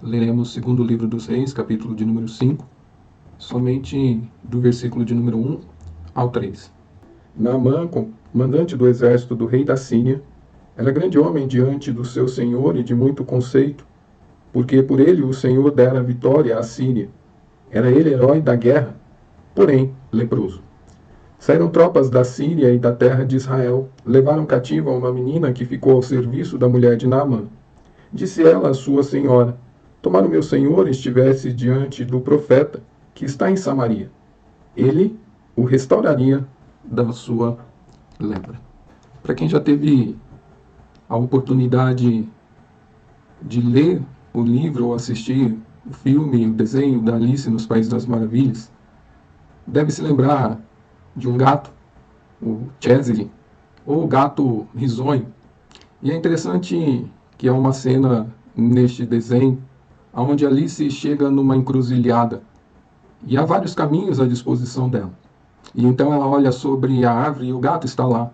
leremos o segundo livro dos Reis, capítulo de número 5, somente do versículo de número 1 ao 3. Naamã, comandante do exército do rei da Síria, era grande homem diante do seu senhor e de muito conceito, porque por ele o Senhor dera vitória à Síria. Era ele herói da guerra, porém leproso. Saíram tropas da Síria e da terra de Israel, levaram cativa uma menina que ficou ao serviço da mulher de Naamã. Disse ela à sua senhora: tomara o meu senhor estivesse diante do profeta, que está em Samaria. Ele o restauraria da sua lepra. Para quem já teve a oportunidade de ler o livro ou assistir o filme, o desenho da Alice nos Países das Maravilhas, deve se lembrar de um gato, o Chesney, ou o gato risonho. E é interessante que há uma cena neste desenho onde Alice chega numa encruzilhada e há vários caminhos à disposição dela. E então ela olha sobre a árvore e o gato está lá.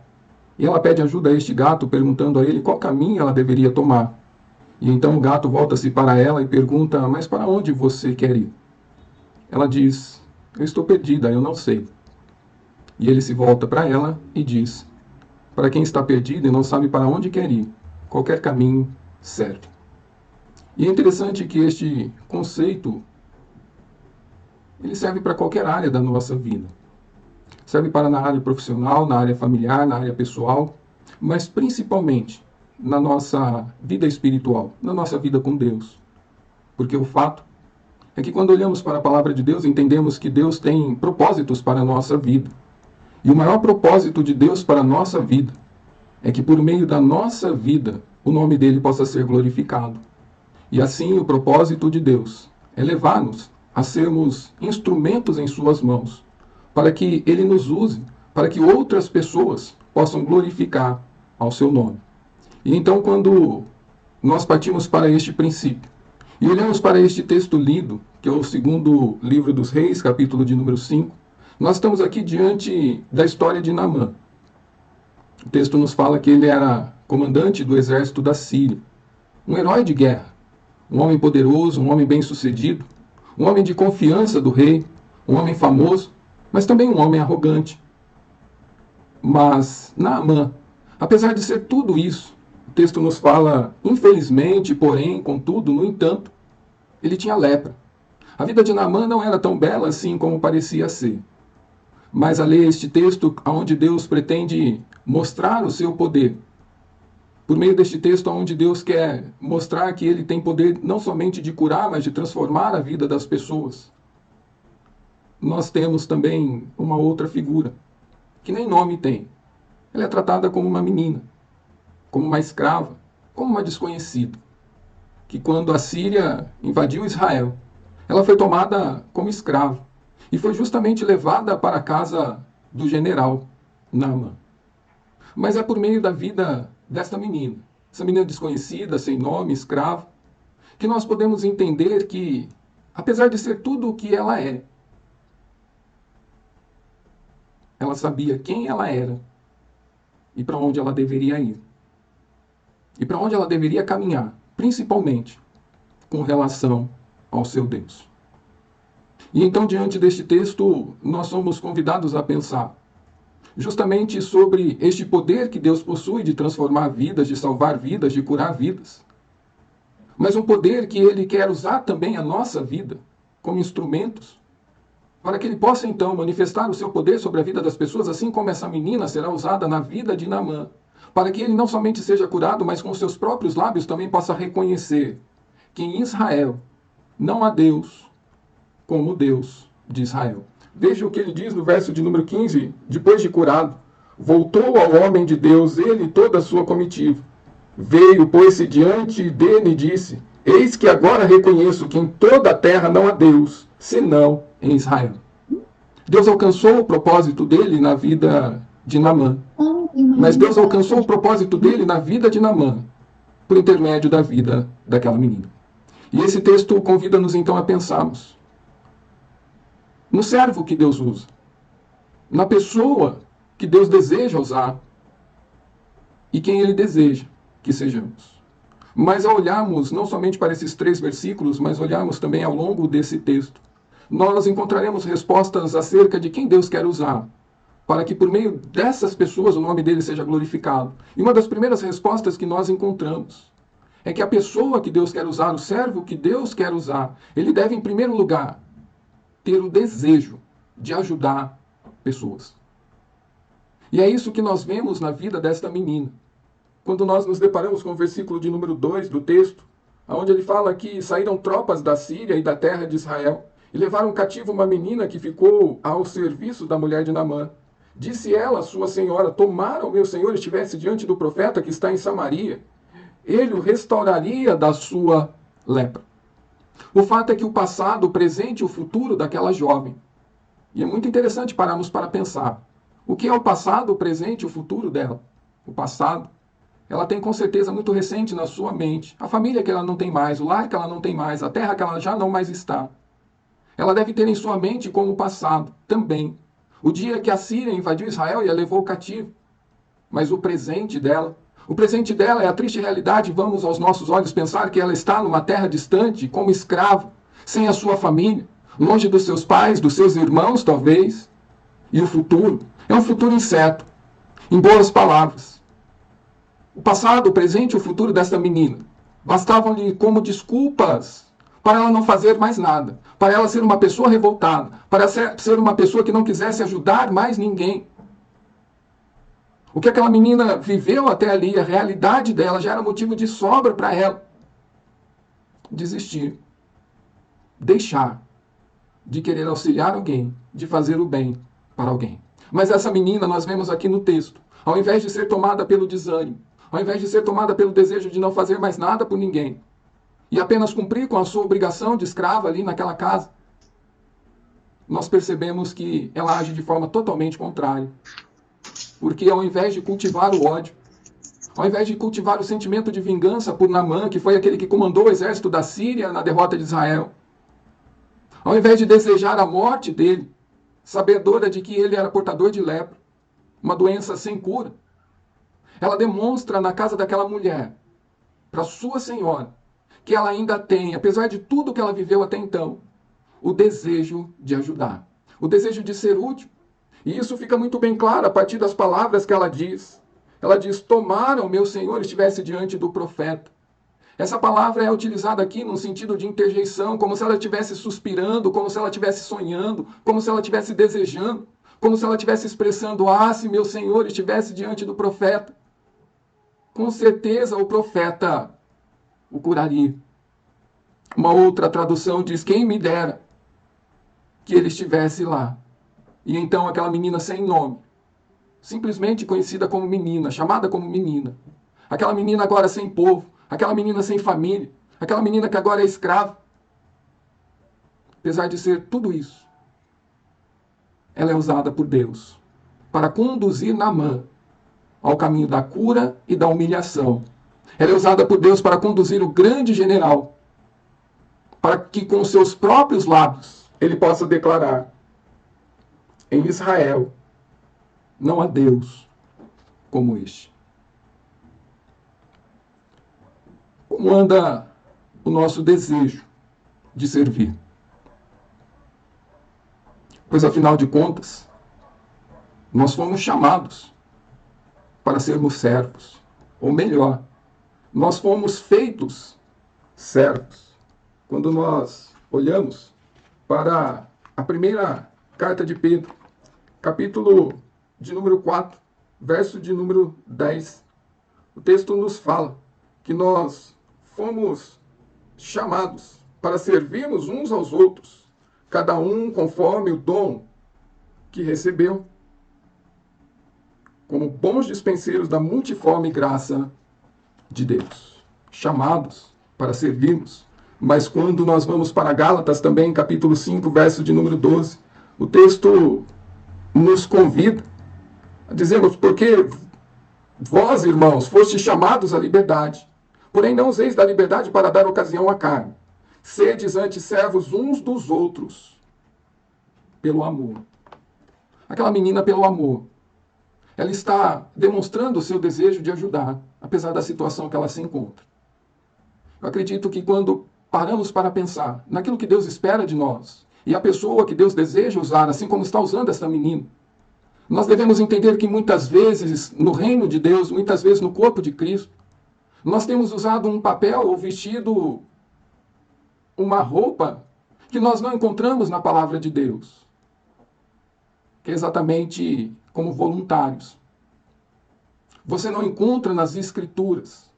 E ela pede ajuda a este gato, perguntando a ele qual caminho ela deveria tomar. E então o gato volta-se para ela e pergunta: mas para onde você quer ir? Ela diz: eu estou perdida, eu não sei. E ele se volta para ela e diz: para quem está perdido e não sabe para onde quer ir, qualquer caminho serve. E é interessante que este conceito ele serve para qualquer área da nossa vida. Serve para na área profissional, na área familiar, na área pessoal, mas principalmente na nossa vida espiritual, na nossa vida com Deus. Porque o fato é que quando olhamos para a palavra de Deus, entendemos que Deus tem propósitos para a nossa vida. E o maior propósito de Deus para a nossa vida é que por meio da nossa vida, o nome dele possa ser glorificado. E assim o propósito de Deus é levar-nos a sermos instrumentos em suas mãos, para que ele nos use, para que outras pessoas possam glorificar ao seu nome. E então, quando nós partimos para este princípio e olhamos para este texto lido, que é o segundo livro dos Reis, capítulo de número 5, nós estamos aqui diante da história de Naamã. O texto nos fala que ele era comandante do exército da Síria, um herói de guerra, um homem poderoso, um homem bem-sucedido, um homem de confiança do rei, um homem famoso, mas também um homem arrogante. Mas Naamã, apesar de ser tudo isso, o texto nos fala, infelizmente, porém, contudo, no entanto, ele tinha lepra. A vida de Naamã não era tão bela assim como parecia ser. Mas a ler este texto, onde Deus pretende mostrar o seu poder, por meio deste texto onde Deus quer mostrar que ele tem poder não somente de curar, mas de transformar a vida das pessoas, nós temos também uma outra figura, que nem nome tem. Ela é tratada como uma menina, como uma escrava, como uma desconhecida, que quando a Síria invadiu Israel, ela foi tomada como escrava e foi justamente levada para a casa do general Naamã. Mas é por meio da vida desta menina, essa menina desconhecida, sem nome, escrava, que nós podemos entender que, apesar de ser tudo o que ela é, ela sabia quem ela era e para onde ela deveria ir. E para onde ela deveria caminhar, principalmente com relação ao seu Deus. E então, diante deste texto, nós somos convidados a pensar justamente sobre este poder que Deus possui de transformar vidas, de salvar vidas, de curar vidas. Mas um poder que ele quer usar também a nossa vida como instrumentos para que ele possa então manifestar o seu poder sobre a vida das pessoas, assim como essa menina será usada na vida de Naamã, para que ele não somente seja curado, mas com seus próprios lábios também possa reconhecer que em Israel não há Deus como o Deus de Israel. Veja o que ele diz no verso de número 15, depois de curado. Voltou ao homem de Deus, ele e toda a sua comitiva. Veio, pôs-se diante dele e disse: eis que agora reconheço que em toda a terra não há Deus, senão em Israel. Deus alcançou o propósito dele na vida de Naamã. Mas Deus alcançou o propósito dele na vida de Naamã, por intermédio da vida daquela menina. E esse texto convida-nos então a pensarmos no servo que Deus usa, na pessoa que Deus deseja usar e quem ele deseja que sejamos. Mas ao olharmos não somente para esses 3 versículos, mas olharmos também ao longo desse texto, nós encontraremos respostas acerca de quem Deus quer usar, para que por meio dessas pessoas o nome dele seja glorificado. E uma das primeiras respostas que nós encontramos é que a pessoa que Deus quer usar, o servo que Deus quer usar, ele deve, em primeiro lugar, ter o desejo de ajudar pessoas. E é isso que nós vemos na vida desta menina. Quando nós nos deparamos com o versículo de número 2 do texto, onde ele fala que saíram tropas da Síria e da terra de Israel e levaram cativo uma menina que ficou ao serviço da mulher de Naamã. Disse ela, sua senhora, tomara o meu senhor estivesse diante do profeta que está em Samaria, ele o restauraria da sua lepra. O fato é que o passado, o presente e o futuro daquela jovem. E é muito interessante pararmos para pensar. O que é o passado, o presente e o futuro dela? O passado, ela tem com certeza muito recente na sua mente. A família que ela não tem mais, o lar que ela não tem mais, a terra que ela já não mais está. Ela deve ter em sua mente como passado também o dia que a Síria invadiu Israel e a levou cativo. Mas o presente dela é a triste realidade. Vamos aos nossos olhos pensar que ela está numa terra distante, como escrava, sem a sua família, longe dos seus pais, dos seus irmãos, talvez. E o futuro é um futuro incerto. Em boas palavras, o passado, o presente e o futuro desta menina bastavam-lhe como desculpas para ela não fazer mais nada, para ela ser uma pessoa revoltada, para ser uma pessoa que não quisesse ajudar mais ninguém. O que aquela menina viveu até ali, a realidade dela, já era motivo de sobra para ela. Desistir. Deixar de querer auxiliar alguém, de fazer o bem para alguém. Mas essa menina, nós vemos aqui no texto, ao invés de ser tomada pelo desânimo, ao invés de ser tomada pelo desejo de não fazer mais nada por ninguém, e apenas cumprir com a sua obrigação de escrava ali naquela casa, nós percebemos que ela age de forma totalmente contrária. Porque ao invés de cultivar o ódio, ao invés de cultivar o sentimento de vingança por Naamã, que foi aquele que comandou o exército da Síria na derrota de Israel, ao invés de desejar a morte dele, sabedora de que ele era portador de lepra, uma doença sem cura, ela demonstra na casa daquela mulher, para sua senhora, que ela ainda tem, apesar de tudo que ela viveu até então, o desejo de ajudar, o desejo de ser útil. E isso fica muito bem claro a partir das palavras que ela diz. Ela diz, tomara o meu senhor estivesse diante do profeta. Essa palavra é utilizada aqui no sentido de interjeição, como se ela estivesse suspirando, como se ela estivesse sonhando, como se ela estivesse desejando, como se ela estivesse expressando, se meu senhor estivesse diante do profeta. Com certeza o profeta o curaria. Uma outra tradução diz, quem me dera que ele estivesse lá. E então aquela menina sem nome, simplesmente conhecida como menina, chamada como menina. Aquela menina agora sem povo, aquela menina sem família, aquela menina que agora é escrava. Apesar de ser tudo isso, ela é usada por Deus para conduzir Naamã ao caminho da cura e da humilhação. Ela é usada por Deus para conduzir o grande general, para que com seus próprios lábios ele possa declarar, em Israel não há Deus como este. Como anda o nosso desejo de servir? Pois, afinal de contas, nós fomos chamados para sermos servos. Ou melhor, nós fomos feitos servos. Quando nós olhamos para a primeira carta de Pedro, capítulo de número 4, verso de número 10, o texto nos fala que nós fomos chamados para servirmos uns aos outros, cada um conforme o dom que recebeu, como bons dispenseiros da multiforme graça de Deus, chamados para servirmos. Mas quando nós vamos para Gálatas também, capítulo 5, verso de número 12, o texto nos convida a dizermos, porque vós, irmãos, fostes chamados à liberdade, porém não useis da liberdade para dar ocasião à carne. Sedes antes servos uns dos outros, pelo amor. Aquela menina, pelo amor, ela está demonstrando o seu desejo de ajudar, apesar da situação que ela se encontra. Eu acredito que quando paramos para pensar naquilo que Deus espera de nós, e a pessoa que Deus deseja usar, assim como está usando essa menina, nós devemos entender que muitas vezes no reino de Deus, muitas vezes no corpo de Cristo, nós temos usado um papel ou vestido uma roupa que nós não encontramos na palavra de Deus, que é exatamente como voluntários. Você não encontra nas Escrituras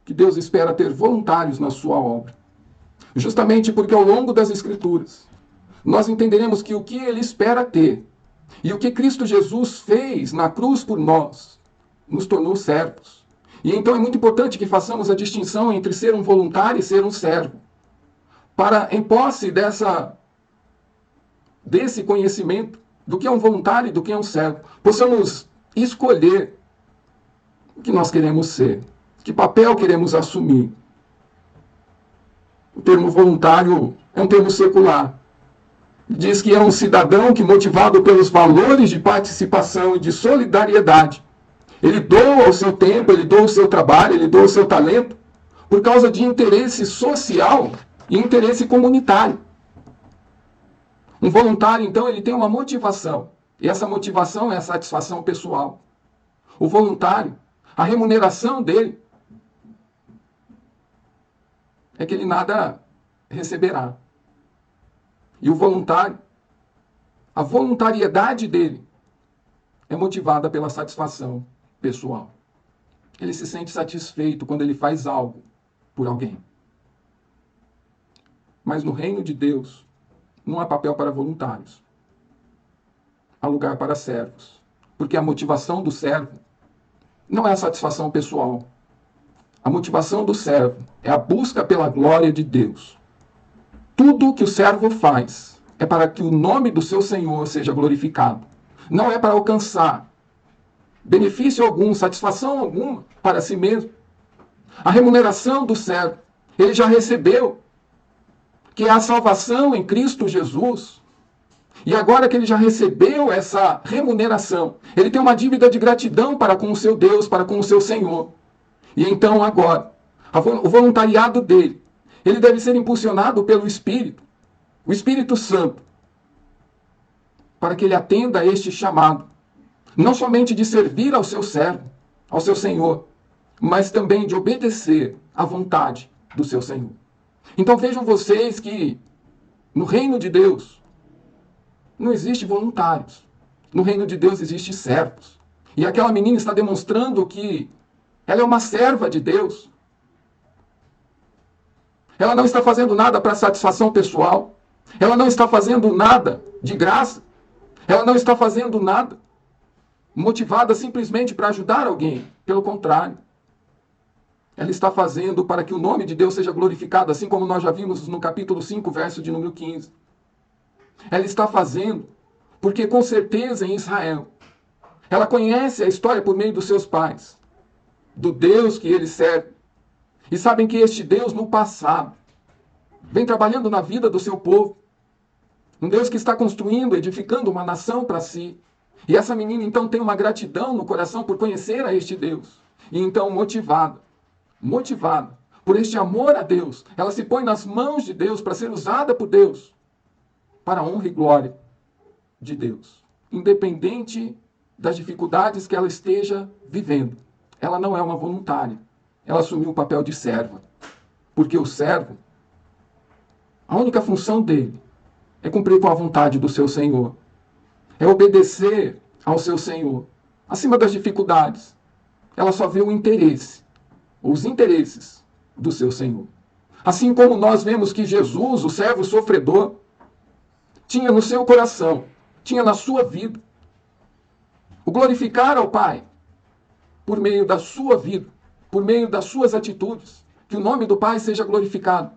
que Deus espera ter voluntários na sua obra. Justamente porque ao longo das Escrituras, nós entenderemos que o que Ele espera ter e o que Cristo Jesus fez na cruz por nós, nos tornou servos. E então é muito importante que façamos a distinção entre ser um voluntário e ser um servo. Para, em posse desse conhecimento do que é um voluntário e do que é um servo, possamos escolher o que nós queremos ser, que papel queremos assumir. O termo voluntário é um termo secular. Diz que é um cidadão que, motivado pelos valores de participação e de solidariedade, ele doa o seu tempo, ele doa o seu trabalho, ele doa o seu talento, por causa de interesse social e interesse comunitário. Um voluntário, então, ele tem uma motivação. E essa motivação é a satisfação pessoal. O voluntário, a remuneração dele é que ele nada receberá. E o voluntário, a voluntariedade dele é motivada pela satisfação pessoal. Ele se sente satisfeito quando ele faz algo por alguém. Mas no reino de Deus, não há papel para voluntários. Há lugar para servos. Porque a motivação do servo não é a satisfação pessoal. A motivação do servo é a busca pela glória de Deus. Tudo que o servo faz é para que o nome do seu Senhor seja glorificado. Não é para alcançar benefício algum, satisfação alguma para si mesmo. A remuneração do servo, ele já recebeu, que é a salvação em Cristo Jesus. E agora que ele já recebeu essa remuneração, ele tem uma dívida de gratidão para com o seu Deus, para com o seu Senhor. E então agora, o voluntariado dele, ele deve ser impulsionado pelo Espírito, o Espírito Santo, para que ele atenda a este chamado, não somente de servir ao seu servo, ao seu Senhor, mas também de obedecer à vontade do seu Senhor. Então vejam vocês que no reino de Deus não existe voluntários. No reino de Deus existe servos. E aquela menina está demonstrando que ela é uma serva de Deus. Ela não está fazendo nada para satisfação pessoal. Ela não está fazendo nada de graça. Ela não está fazendo nada motivada simplesmente para ajudar alguém. Pelo contrário. Ela está fazendo para que o nome de Deus seja glorificado, assim como nós já vimos no capítulo 5, verso de número 15. Ela está fazendo porque, com certeza, em Israel, ela conhece a história por meio dos seus pais, do Deus que ele serve. E sabem que este Deus, no passado, vem trabalhando na vida do seu povo. Um Deus que está construindo, edificando uma nação para si. E essa menina, então, tem uma gratidão no coração por conhecer a este Deus. E então, motivada por este amor a Deus, ela se põe nas mãos de Deus para ser usada por Deus, para a honra e glória de Deus. Independente das dificuldades que ela esteja vivendo. Ela não é uma voluntária. Ela assumiu o papel de serva. Porque o servo, a única função dele é cumprir com a vontade do seu Senhor. É obedecer ao seu Senhor. Acima das dificuldades, ela só vê o interesse, os interesses do seu Senhor. Assim como nós vemos que Jesus, o servo sofredor, tinha no seu coração, tinha na sua vida, o glorificar ao Pai por meio da sua vida, por meio das suas atitudes, que o nome do Pai seja glorificado.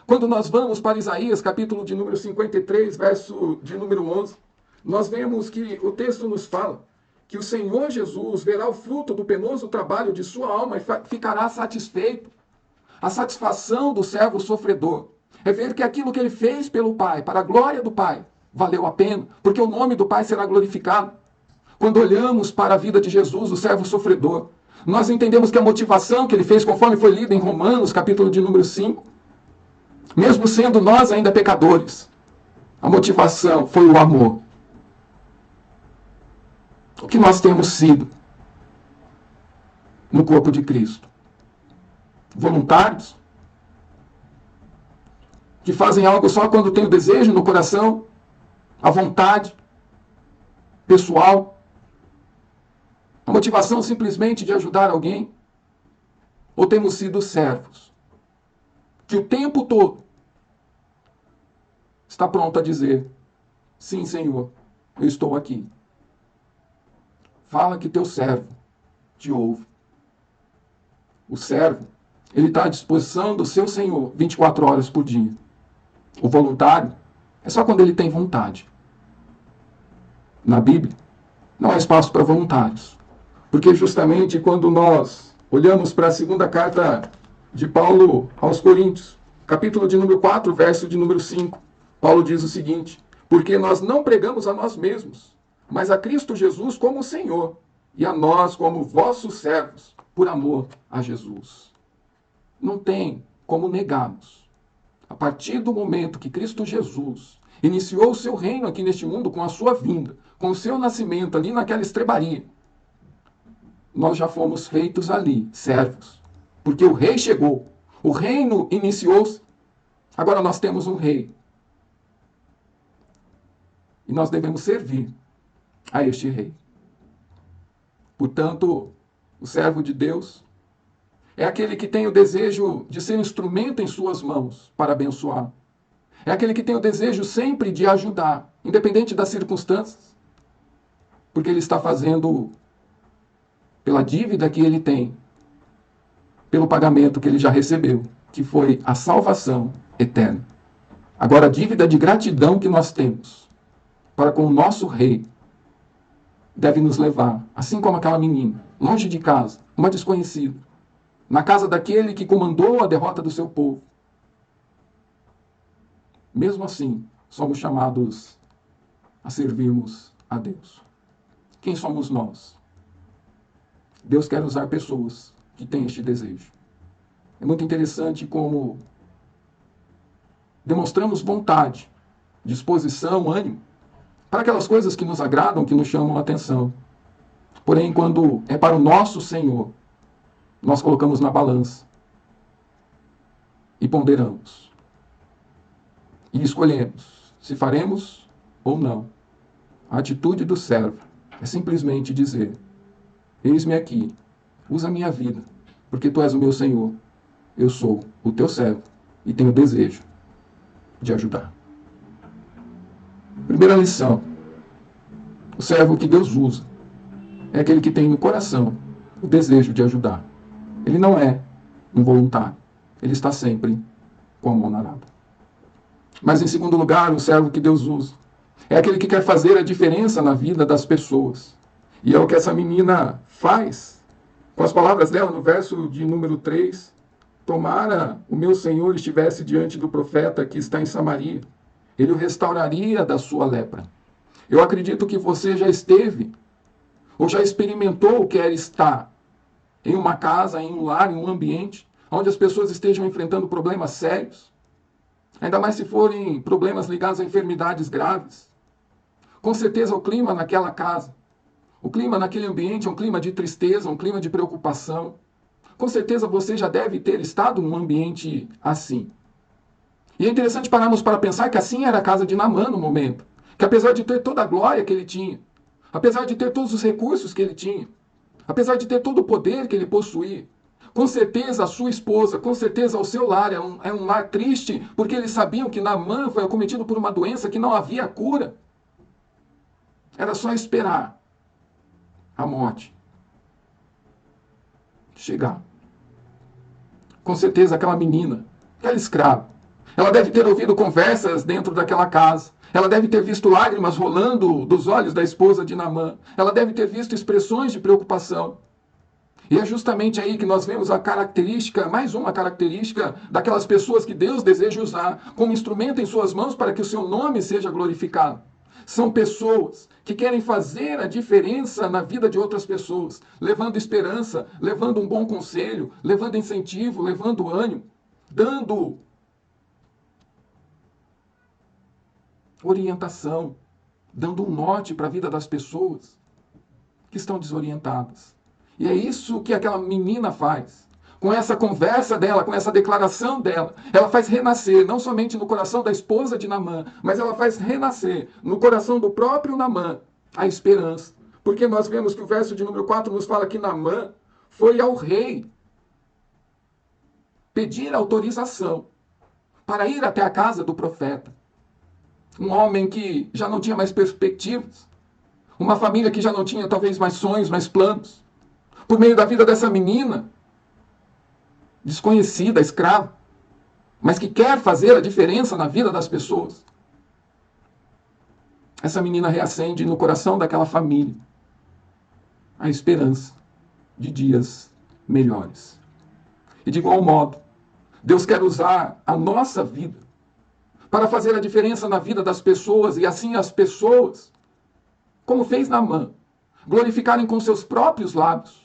Quando nós vamos para Isaías, capítulo de número 53, verso de número 11, nós vemos que o texto nos fala que o Senhor Jesus verá o fruto do penoso trabalho de sua alma e ficará satisfeito. A satisfação do servo sofredor é ver que aquilo que ele fez pelo Pai, para a glória do Pai, valeu a pena, porque o nome do Pai será glorificado. Quando olhamos para a vida de Jesus, o servo sofredor, Nós entendemos que a motivação que ele fez, conforme foi lido em Romanos, capítulo de número 5, mesmo sendo nós ainda pecadores, a motivação foi o amor. O que nós temos sido no corpo de Cristo? Voluntários? Que fazem algo só quando tem o desejo no coração, a vontade pessoal, a motivação simplesmente de ajudar alguém? Ou temos sido servos que o tempo todo está pronto a dizer: sim, Senhor, eu estou aqui. Fala que teu servo te ouve. O servo, ele está à disposição do seu Senhor 24 horas por dia. O voluntário é só quando ele tem vontade. Na Bíblia, não há espaço para voluntários. Porque justamente quando nós olhamos para a segunda carta de Paulo aos Coríntios, capítulo de número 4, verso de número 5, Paulo diz o seguinte: porque nós não pregamos a nós mesmos, mas a Cristo Jesus como Senhor, e a nós como vossos servos, por amor a Jesus. Não tem como negarmos. A partir do momento que Cristo Jesus iniciou o seu reino aqui neste mundo com a sua vinda, com o seu nascimento ali naquela estrebaria, nós já fomos feitos ali, servos. Porque o rei chegou, o reino iniciou-se, agora nós temos um rei. E nós devemos servir a este rei. Portanto, o servo de Deus é aquele que tem o desejo de ser instrumento em suas mãos para abençoar. É aquele que tem o desejo sempre de ajudar, independente das circunstâncias, porque ele está fazendo pela dívida que ele tem, pelo pagamento que ele já recebeu, que foi a salvação eterna. Agora, a dívida de gratidão que nós temos para com o nosso rei deve nos levar, assim como aquela menina, longe de casa, uma desconhecida, na casa daquele que comandou a derrota do seu povo. Mesmo assim, somos chamados a servirmos a Deus. Quem somos nós? Deus quer usar pessoas que têm este desejo. É muito interessante como demonstramos vontade, disposição, ânimo, para aquelas coisas que nos agradam, que nos chamam a atenção. Porém, quando é para o nosso Senhor, nós colocamos na balança e ponderamos. E escolhemos se faremos ou não. A atitude do servo é simplesmente dizer: eis-me aqui, usa a minha vida, porque tu és o meu Senhor. Eu sou o teu servo e tenho desejo de ajudar. Primeira lição: o servo que Deus usa é aquele que tem no coração o desejo de ajudar. Ele não é involuntário, ele está sempre com a mão na arada. Mas em segundo lugar, o servo que Deus usa é aquele que quer fazer a diferença na vida das pessoas. E é o que essa menina faz. Com as palavras dela, no verso de número 3, tomara o meu Senhor estivesse diante do profeta que está em Samaria, ele o restauraria da sua lepra. Eu acredito que você já esteve, ou já experimentou o que é estar em uma casa, em um lar, em um ambiente, onde as pessoas estejam enfrentando problemas sérios, ainda mais se forem problemas ligados a enfermidades graves. Com certeza o clima naquela casa, o clima naquele ambiente é um clima de tristeza, um clima de preocupação. Com certeza você já deve ter estado num ambiente assim. E é interessante pararmos para pensar que assim era a casa de Naamã no momento. Que apesar de ter toda a glória que ele tinha, apesar de ter todos os recursos que ele tinha, apesar de ter todo o poder que ele possuía, com certeza a sua esposa, com certeza o seu lar é um lar triste, porque eles sabiam que Naamã foi acometido por uma doença que não havia cura. Era só esperar a morte chegar. Com certeza aquela menina, aquela escrava, ela deve ter ouvido conversas dentro daquela casa. Ela deve ter visto lágrimas rolando dos olhos da esposa de Naamã. Ela deve ter visto expressões de preocupação. E é justamente aí que nós vemos a característica, mais uma característica daquelas pessoas que Deus deseja usar como instrumento em suas mãos para que o seu nome seja glorificado. São pessoas que querem fazer a diferença na vida de outras pessoas, levando esperança, levando um bom conselho, levando incentivo, levando ânimo, dando orientação, dando um norte para a vida das pessoas que estão desorientadas. E é isso que aquela menina faz. Com essa conversa dela, com essa declaração dela, ela faz renascer, não somente no coração da esposa de Naamã, mas ela faz renascer no coração do próprio Naamã a esperança. Porque nós vemos que o verso de número 4 nos fala que Naamã foi ao rei pedir autorização para ir até a casa do profeta. Um homem que já não tinha mais perspectivas, uma família que já não tinha talvez mais sonhos, mais planos. Por meio da vida dessa menina, desconhecida, escrava, mas que quer fazer a diferença na vida das pessoas. Essa menina reacende no coração daquela família a esperança de dias melhores. E de igual modo, Deus quer usar a nossa vida para fazer a diferença na vida das pessoas e assim as pessoas, como fez Naamã, glorificarem com seus próprios lábios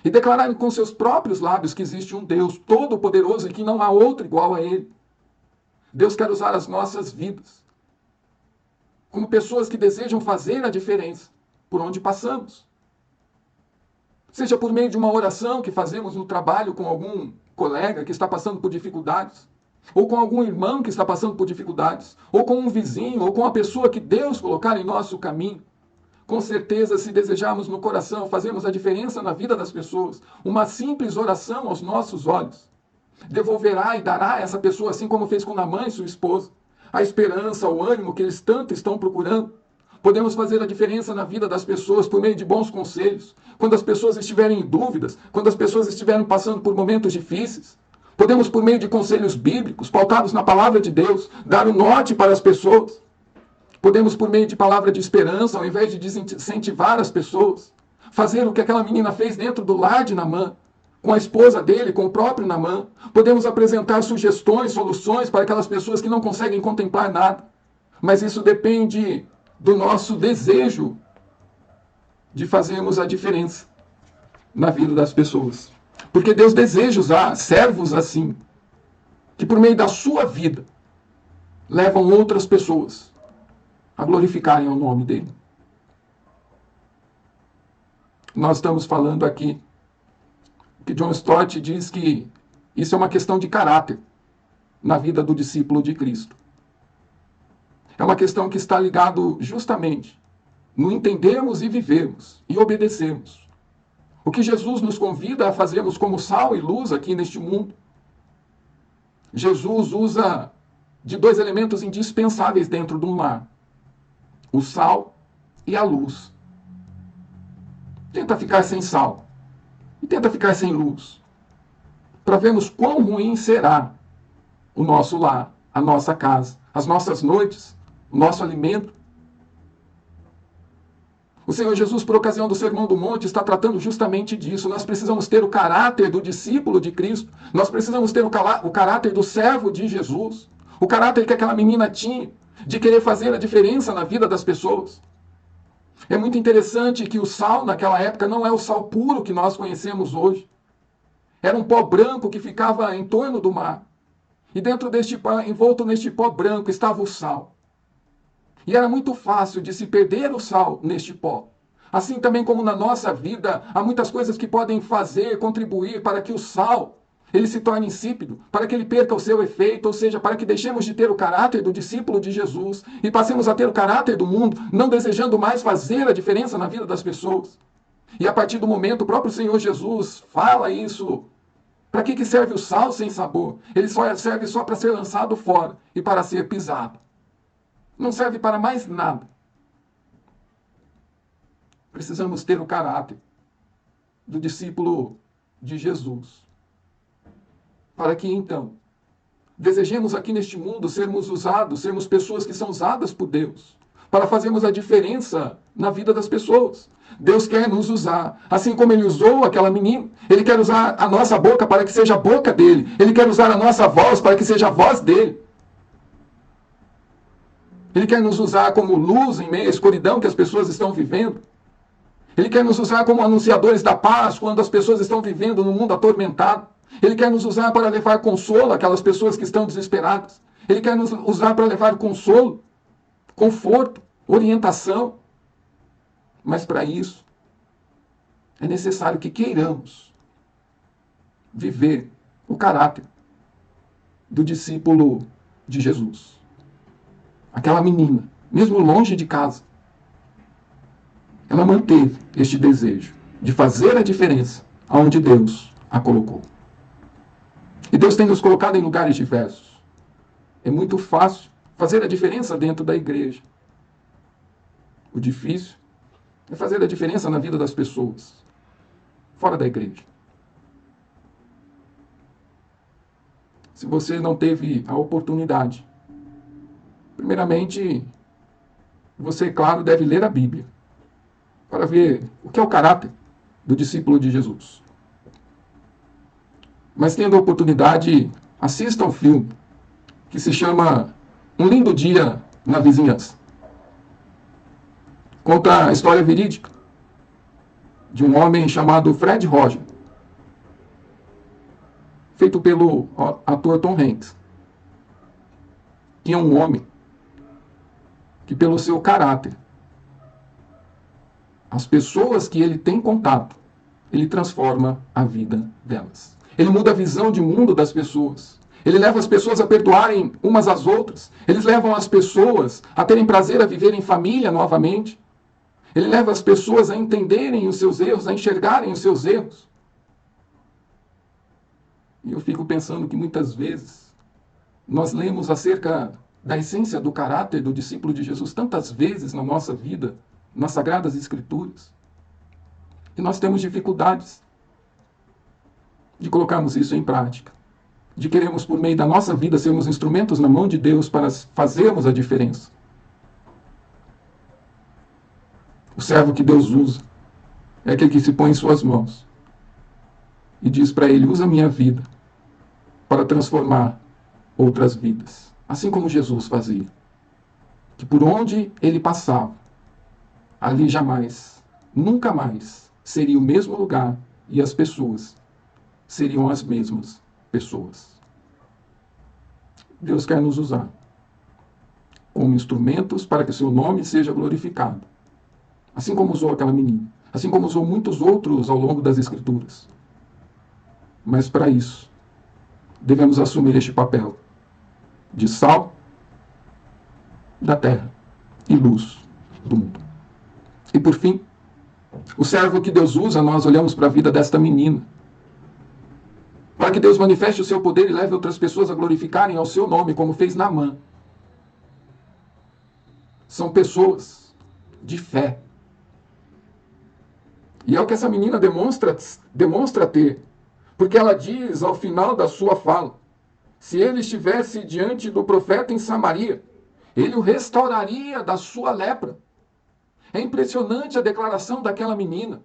e declararem com seus próprios lábios que existe um Deus todo-poderoso e que não há outro igual a Ele. Deus quer usar as nossas vidas como pessoas que desejam fazer a diferença por onde passamos. Seja por meio de uma oração que fazemos no trabalho com algum colega que está passando por dificuldades, ou com algum irmão que está passando por dificuldades, ou com um vizinho, ou com a pessoa que Deus colocar em nosso caminho. Com certeza, se desejarmos no coração fazermos a diferença na vida das pessoas, uma simples oração aos nossos olhos devolverá e dará a essa pessoa, assim como fez com Naamã e sua esposa, a esperança, o ânimo que eles tanto estão procurando. Podemos fazer a diferença na vida das pessoas por meio de bons conselhos, quando as pessoas estiverem em dúvidas, quando as pessoas estiverem passando por momentos difíceis. Podemos, por meio de conselhos bíblicos, pautados na palavra de Deus, dar o norte para as pessoas. Podemos, por meio de palavra de esperança, ao invés de desincentivar as pessoas, fazer o que aquela menina fez dentro do lar de Naamã, com a esposa dele, com o próprio Naamã. Podemos apresentar sugestões, soluções para aquelas pessoas que não conseguem contemplar nada. Mas isso depende do nosso desejo de fazermos a diferença na vida das pessoas. Porque Deus deseja usar servos assim, que por meio da sua vida levam outras pessoas a glorificarem o nome dele. Nós estamos falando aqui que John Stott diz que isso é uma questão de caráter na vida do discípulo de Cristo. É uma questão que está ligado justamente no entendermos e vivermos e obedecermos o que Jesus nos convida a fazermos como sal e luz aqui neste mundo. Jesus usa de dois elementos indispensáveis dentro de um lar: o sal e a luz. Tenta ficar sem sal e tenta ficar sem luz, para vermos quão ruim será o nosso lar, a nossa casa, as nossas noites, o nosso alimento. O Senhor Jesus, por ocasião do Sermão do Monte, está tratando justamente disso. Nós precisamos ter o caráter do discípulo de Cristo. Nós precisamos ter o caráter do servo de Jesus. O caráter que aquela menina tinha, de querer fazer a diferença na vida das pessoas. É muito interessante que o sal naquela época não é o sal puro que nós conhecemos hoje. Era um pó branco que ficava em torno do mar. E dentro deste pó, envolto neste pó branco, estava o sal. E era muito fácil de se perder o sal neste pó. Assim também como na nossa vida, há muitas coisas que podem fazer, contribuir para que o sal ele se torne insípido, para que ele perca o seu efeito, ou seja, para que deixemos de ter o caráter do discípulo de Jesus e passemos a ter o caráter do mundo, não desejando mais fazer a diferença na vida das pessoas. E a partir do momento, o próprio Senhor Jesus fala isso. Para que serve o sal sem sabor? Ele só serve só para ser lançado fora e para ser pisado. Não serve para mais nada. Precisamos ter o caráter do discípulo de Jesus. Para que então desejemos aqui neste mundo sermos usados, sermos pessoas que são usadas por Deus, para fazermos a diferença na vida das pessoas. Deus quer nos usar, assim como Ele usou aquela menina. Ele quer usar a nossa boca para que seja a boca dele. Ele quer usar a nossa voz para que seja a voz dele. Ele quer nos usar como luz em meio à escuridão que as pessoas estão vivendo. Ele quer nos usar como anunciadores da paz quando as pessoas estão vivendo num mundo atormentado. Ele quer nos usar para levar consolo àquelas pessoas que estão desesperadas. Ele quer nos usar para levar consolo, conforto, orientação. Mas para isso, é necessário que queiramos viver o caráter do discípulo de Jesus. Aquela menina, mesmo longe de casa, ela manteve este desejo de fazer a diferença aonde Deus a colocou. E Deus tem nos colocado em lugares diversos. É muito fácil fazer a diferença dentro da igreja. O difícil é fazer a diferença na vida das pessoas, fora da igreja. Se você não teve a oportunidade, primeiramente, você, claro, deve ler a Bíblia para ver o que é o caráter do discípulo de Jesus. Mas tendo a oportunidade, assista um filme que se chama Um Lindo Dia na Vizinhança. Conta a história verídica de um homem chamado Fred Roger, feito pelo ator Tom Hanks. Que é um homem que, pelo seu caráter, as pessoas que ele tem contato, ele transforma a vida delas. Ele muda a visão de mundo das pessoas. Ele leva as pessoas a perdoarem umas às outras. Eles levam as pessoas a terem prazer a viver em família novamente. Ele leva as pessoas a entenderem os seus erros, a enxergarem os seus erros. E eu fico pensando que muitas vezes nós lemos acerca da essência do caráter do discípulo de Jesus tantas vezes na nossa vida, nas Sagradas Escrituras, e nós temos dificuldades de colocarmos isso em prática, de queremos, por meio da nossa vida, sermos instrumentos na mão de Deus para fazermos a diferença. O servo que Deus usa é aquele que se põe em suas mãos e diz para ele: usa a minha vida para transformar outras vidas. Assim como Jesus fazia. Que por onde ele passava, ali jamais, nunca mais, seria o mesmo lugar e as pessoas seriam as mesmas pessoas. Deus quer nos usar como instrumentos para que seu nome seja glorificado. Assim como usou aquela menina. Assim como usou muitos outros ao longo das Escrituras. Mas para isso, devemos assumir este papel de sal da terra e luz do mundo. E por fim, o servo que Deus usa, nós olhamos para a vida desta menina, para que Deus manifeste o seu poder e leve outras pessoas a glorificarem ao seu nome, como fez Naamã. São pessoas de fé. E é o que essa menina demonstra ter. Porque ela diz ao final da sua fala: se ele estivesse diante do profeta em Samaria, ele o restauraria da sua lepra. É impressionante a declaração daquela menina.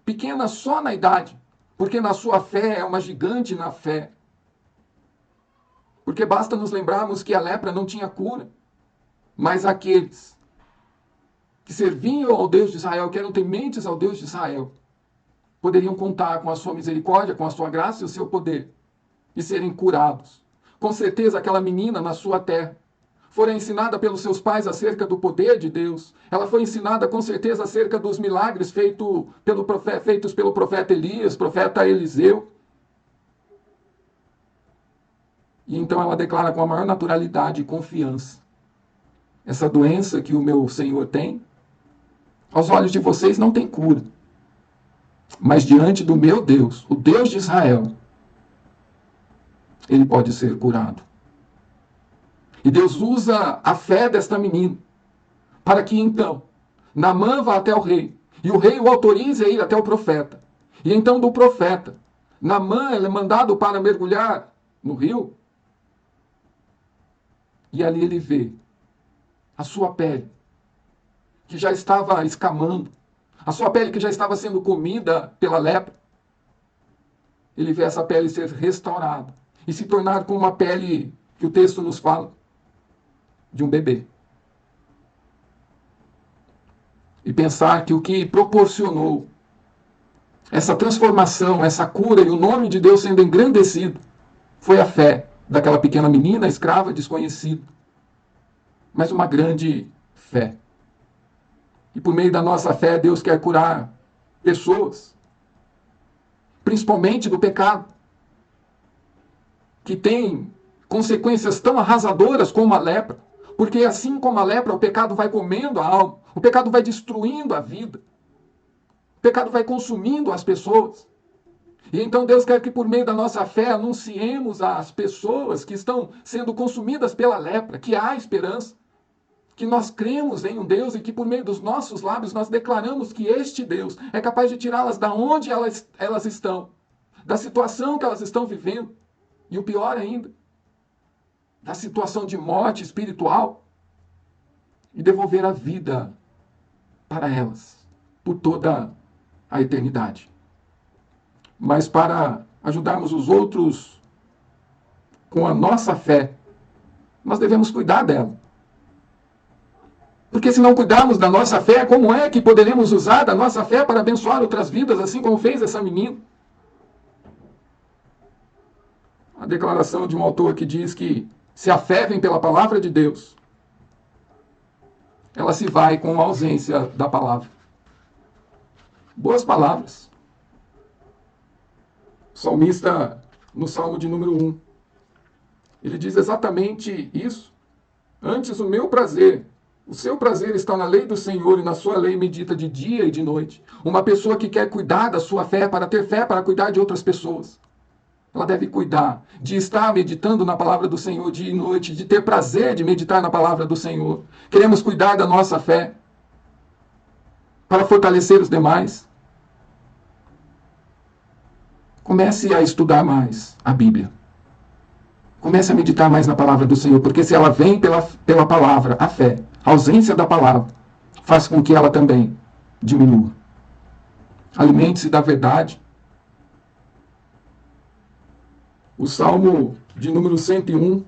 Pequena só na idade, porque na sua fé é uma gigante na fé. Porque basta nos lembrarmos que a lepra não tinha cura, mas aqueles que serviam ao Deus de Israel, que eram tementes ao Deus de Israel, poderiam contar com a sua misericórdia, com a sua graça e o seu poder, e serem curados. Com certeza aquela menina na sua terra fora ensinada pelos seus pais acerca do poder de Deus. Ela foi ensinada com certeza acerca dos milagres feitos pelo profeta Elias, profeta Eliseu. E então ela declara com a maior naturalidade e confiança: essa doença que o meu Senhor tem, aos olhos de vocês não tem cura. Mas diante do meu Deus, o Deus de Israel, ele pode ser curado. E Deus usa a fé desta menina para que então Naamã vá até o rei e o rei o autorize a ir até o profeta. E então do profeta, Naamã é mandado para mergulhar no rio, e ali ele vê a sua pele, que já estava escamando, a sua pele que já estava sendo comida pela lepra. Ele vê essa pele ser restaurada e se tornar como uma pele que o texto nos fala, de um bebê. E pensar que o que proporcionou essa transformação, essa cura e o nome de Deus sendo engrandecido foi a fé daquela pequena menina, escrava, desconhecida. Mas uma grande fé. E por meio da nossa fé, Deus quer curar pessoas, principalmente do pecado, que tem consequências tão arrasadoras como a lepra. Porque assim como a lepra, o pecado vai comendo a alma, o pecado vai destruindo a vida, o pecado vai consumindo as pessoas. E então Deus quer que por meio da nossa fé anunciemos às pessoas que estão sendo consumidas pela lepra que há esperança, que nós cremos em um Deus e que por meio dos nossos lábios nós declaramos que este Deus é capaz de tirá-las da onde elas estão, da situação que elas estão vivendo, e o pior ainda, da situação de morte espiritual, e devolver a vida para elas por toda a eternidade. Mas para ajudarmos os outros com a nossa fé, nós devemos cuidar dela. Porque se não cuidarmos da nossa fé, como é que poderemos usar da nossa fé para abençoar outras vidas, assim como fez essa menina? A declaração de um autor que diz que se a fé vem pela palavra de Deus, ela se vai com a ausência da palavra. Boas palavras. O salmista, no Salmo de número 1, ele diz exatamente isso. Antes o meu prazer, o seu prazer está na lei do Senhor e na sua lei medita de dia e de noite. Uma pessoa que quer cuidar da sua fé, para ter fé para cuidar de outras pessoas, ela deve cuidar de estar meditando na palavra do Senhor dia e noite, de ter prazer de meditar na palavra do Senhor. Queremos cuidar da nossa fé para fortalecer os demais. Comece a estudar mais a Bíblia. Comece a meditar mais na palavra do Senhor, porque se ela vem pela palavra, a fé, a ausência da palavra, faz com que ela também diminua. Alimente-se da verdade. O Salmo de número 101,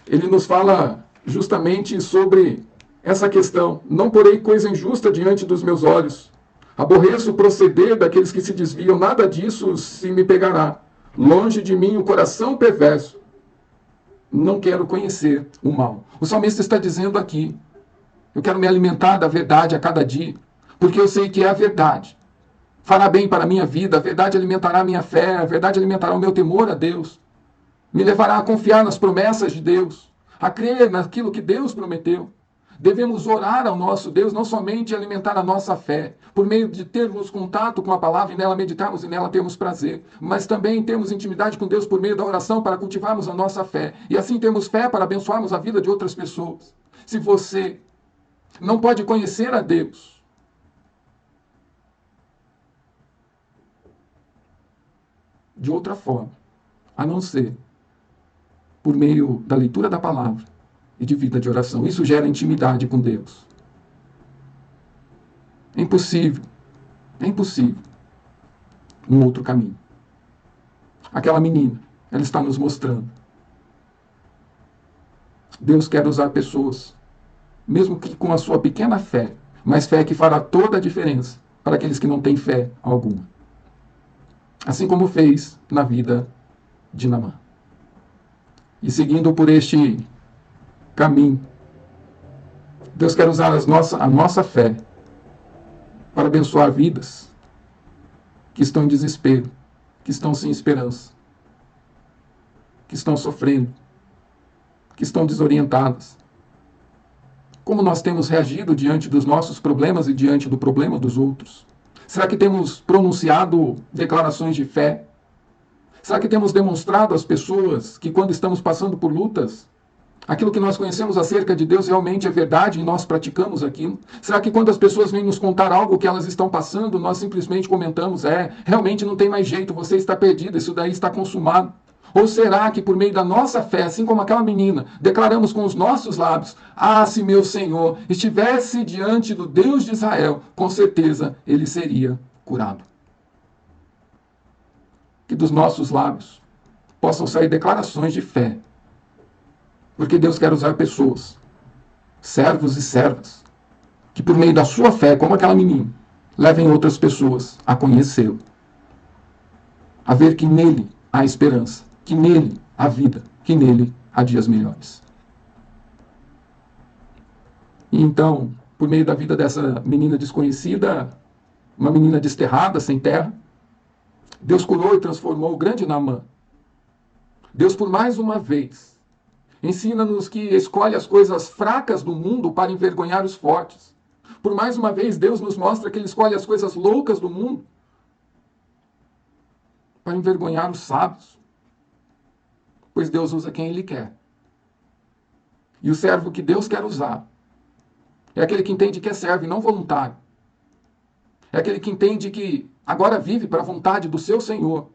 ele nos fala justamente sobre essa questão. Não porei coisa injusta diante dos meus olhos. Aborreço o proceder daqueles que se desviam. Nada disso se me pegará. Longe de mim o coração perverso. Não quero conhecer o mal. O salmista está dizendo aqui, eu quero me alimentar da verdade a cada dia, porque eu sei que é a verdade. Fará bem para a minha vida, a verdade alimentará a minha fé, a verdade alimentará o meu temor a Deus. Me levará a confiar nas promessas de Deus, a crer naquilo que Deus prometeu. Devemos orar ao nosso Deus, não somente alimentar a nossa fé, por meio de termos contato com a palavra e nela meditarmos e nela termos prazer, mas também termos intimidade com Deus por meio da oração para cultivarmos a nossa fé. E assim termos fé para abençoarmos a vida de outras pessoas. Se você não pode conhecer a Deus de outra forma, a não ser por meio da leitura da palavra e de vida de oração. Isso gera intimidade com Deus. É impossível um outro caminho. Aquela menina, ela está nos mostrando. Deus quer usar pessoas, mesmo que com a sua pequena fé, mas fé que fará toda a diferença para aqueles que não têm fé alguma. Assim como fez na vida de Naamã. E seguindo por este caminho, Deus quer usar a nossa fé para abençoar vidas que estão em desespero, que estão sem esperança, que estão sofrendo, que estão desorientadas. Como nós temos reagido diante dos nossos problemas e diante do problema dos outros? Será que temos pronunciado declarações de fé? Será que temos demonstrado às pessoas que quando estamos passando por lutas, aquilo que nós conhecemos acerca de Deus realmente é verdade e nós praticamos aquilo? Será que quando as pessoas vêm nos contar algo que elas estão passando, nós simplesmente comentamos, realmente não tem mais jeito, você está perdido, isso daí está consumado? Ou será que por meio da nossa fé, assim como aquela menina, declaramos com os nossos lábios, se meu Senhor estivesse diante do Deus de Israel, com certeza ele seria curado. Que dos nossos lábios possam sair declarações de fé, porque Deus quer usar pessoas servos e servas, que por meio da sua fé, como aquela menina, levem outras pessoas a conhecê-lo, a ver que nele há esperança, que nele há vida, que nele há dias melhores. E então, por meio da vida dessa menina desconhecida, uma menina desterrada, sem terra, Deus curou e transformou o grande Naamã. Deus, por mais uma vez, ensina-nos que escolhe as coisas fracas do mundo para envergonhar os fortes. Por mais uma vez, Deus nos mostra que Ele escolhe as coisas loucas do mundo para envergonhar os sábios. Pois Deus usa quem Ele quer. E o servo que Deus quer usar é aquele que entende que é servo e não voluntário. É aquele que entende que agora vive para a vontade do seu Senhor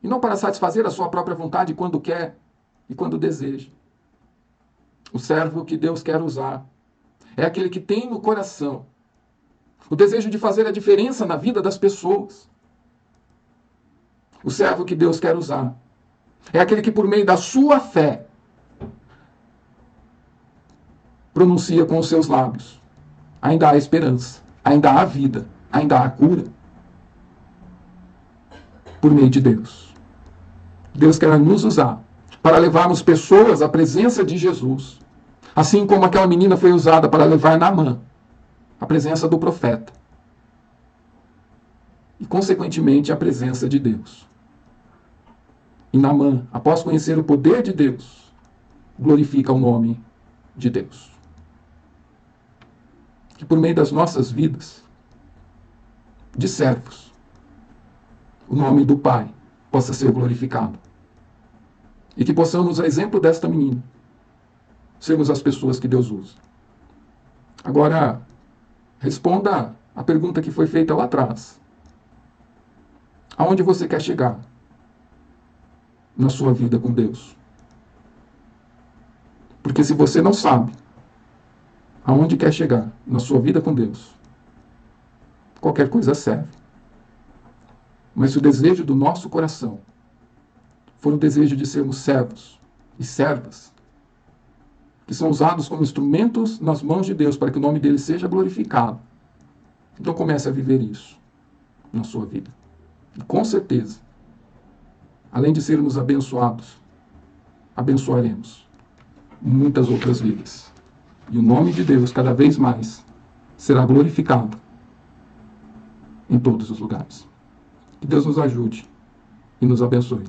e não para satisfazer a sua própria vontade quando quer e quando deseja. O servo que Deus quer usar é aquele que tem no coração o desejo de fazer a diferença na vida das pessoas. O servo que Deus quer usar é aquele que, por meio da sua fé, pronuncia com os seus lábios: ainda há esperança, ainda há vida, ainda há cura, por meio de Deus. Deus quer nos usar para levarmos pessoas à presença de Jesus, assim como aquela menina foi usada para levar Naamã à presença do profeta e, consequentemente, à presença de Deus. E Naamã, após conhecer o poder de Deus, glorifica o nome de Deus. Que por meio das nossas vidas de servos, o nome do Pai possa ser glorificado. E que possamos, a exemplo desta menina, sermos as pessoas que Deus usa. Agora, responda a pergunta que foi feita lá atrás. Aonde você quer chegar na sua vida com Deus? Porque se você não sabe aonde quer chegar na sua vida com Deus, qualquer coisa serve. Mas se o desejo do nosso coração for o desejo de sermos servos e servas, que são usados como instrumentos nas mãos de Deus para que o nome dele seja glorificado, então comece a viver isso na sua vida. E com certeza, além de sermos abençoados, abençoaremos muitas outras vidas. E o nome de Deus, cada vez mais, será glorificado em todos os lugares. Que Deus nos ajude e nos abençoe.